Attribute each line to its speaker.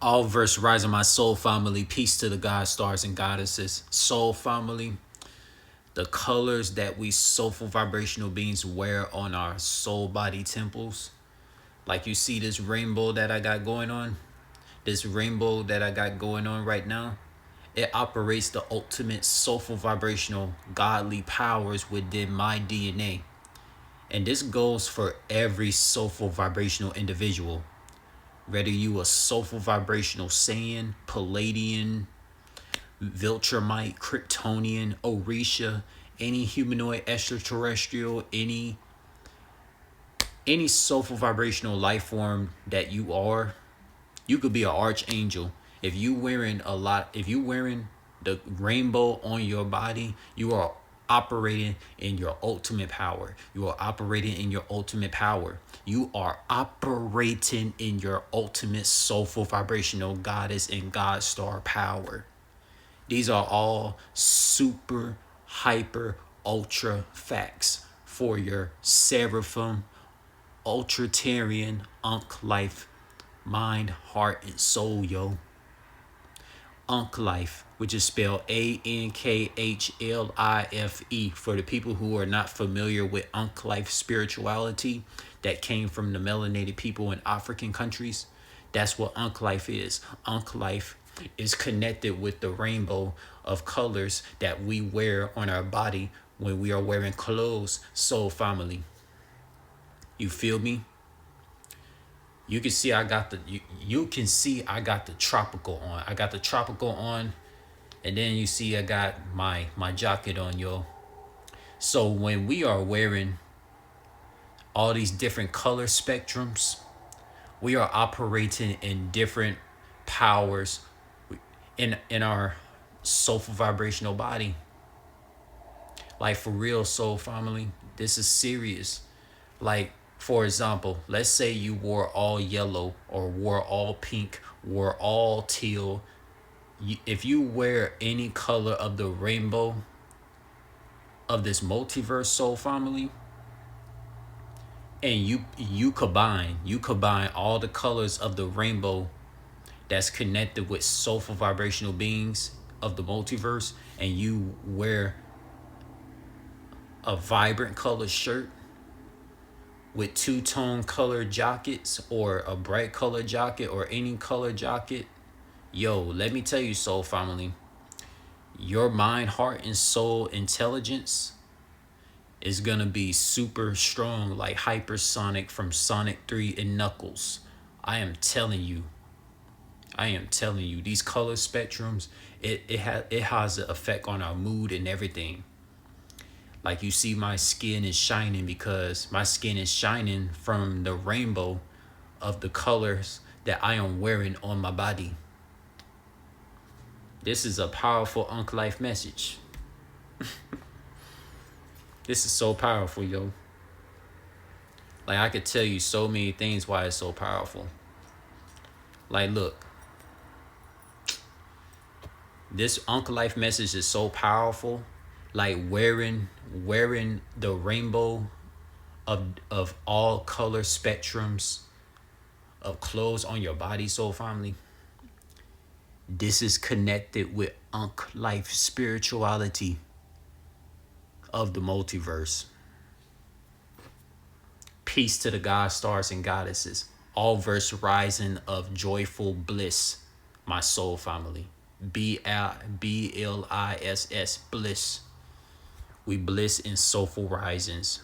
Speaker 1: All verse rising, my soul family. Peace to the gods, stars, and goddesses. Soul family. The colors that we soulful vibrational beings wear on our soul body temples. Like you see this rainbow that I got going on. This rainbow that I got going on right now. It operates the ultimate soulful vibrational godly powers within my DNA. And this goes for every soulful vibrational individual. Whether you a soulful vibrational Saiyan, Palladian, Viltrumite, Kryptonian, Orisha, any humanoid extraterrestrial, any soulful vibrational life form that you are, you could be an archangel. If you wearing the rainbow on your body, you are operating in your ultimate power. You are operating in your ultimate power. You are operating in your ultimate soulful vibrational goddess and god star power. These are all super, hyper, ultra facts for your seraphim, ultratarian, ANKHLIFE, mind, heart, and soul, yo. ANKHLIFE, which is spelled ANKHLIFE. For the people who are not familiar with ANKHLIFE spirituality that came from the melanated people in African countries, that's what ANKHLIFE is. ANKHLIFE is connected with the rainbow of colors that we wear on our body when we are wearing clothes, soul family. You feel me? You can see I got the tropical on. I got the tropical on, and then you see I got my jacket on, yo. So when we are wearing all these different color spectrums, we are operating in different powers in our soulful vibrational body. Like, for real, soul family, this is serious. Like, for example, let's say you wore all yellow or wore all pink, wore all teal. If you wear any color of the rainbow of this multiverse, soul family, and you combine all the colors of the rainbow that's connected with soulful vibrational beings of the multiverse, and you wear a vibrant color shirt with two-tone color jackets or a bright color jacket or any color jacket, yo, let me tell you, soul family, your mind, heart, and soul intelligence is gonna be super strong, like hypersonic from Sonic 3 and Knuckles. I am telling you, these color spectrums, it has an effect on our mood and everything. Like, you see my skin is shining because my skin is shining from the rainbow of the colors that I am wearing on my body. This is a powerful ANKHLIFE message. This is so powerful, yo. Like, I could tell you so many things why it's so powerful. Like, look. This ANKHLIFE message is so powerful. Like, wearing the rainbow of all color spectrums of clothes on your body, soul family. This is connected with ANKHLIFE spirituality of the multiverse. Peace to the gods, stars, and goddesses. All verse rising of joyful bliss, my soul family. BLISS, bliss. We bliss in soulful risings.